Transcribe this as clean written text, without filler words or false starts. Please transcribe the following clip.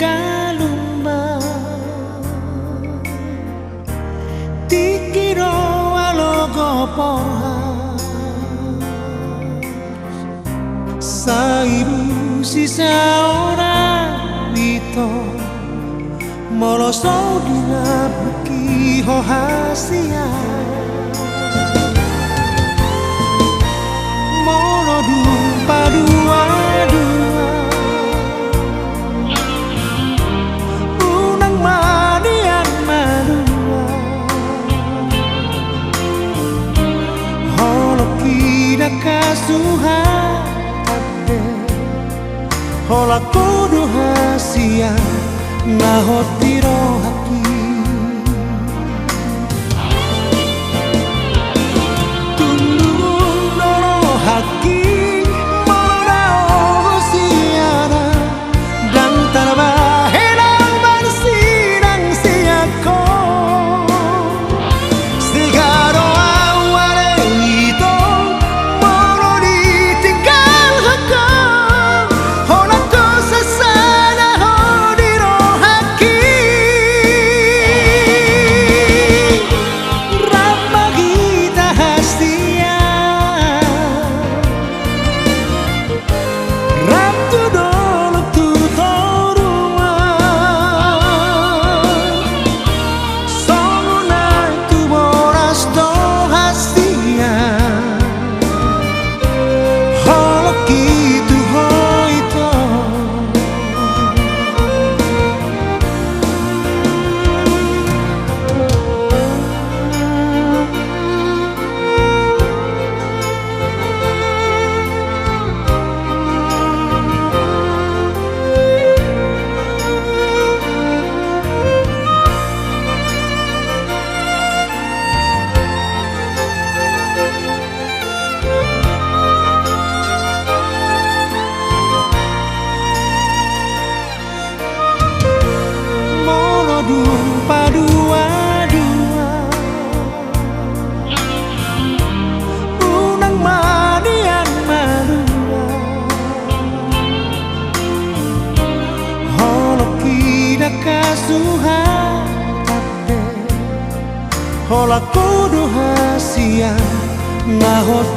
kalumba tikiro alogo porha saibu sisa ora mito moloso dina buki hohasia mono dumpa dua-dua unang manian madua holo kina kasuha ade hola kudu hasia nahotiro haki tundung doro haki morao siara dan tarbahelang barsinang siako segaro awale ito moro ditinggal haka hola kosa sana hodiro haki ramagita hastia ram tu dolo tu torua songuna tu boras do hastia holo kitu hoito mono dumpa dua-dua unang manian madua holo kina kasuha ade hola kudu hasia nahot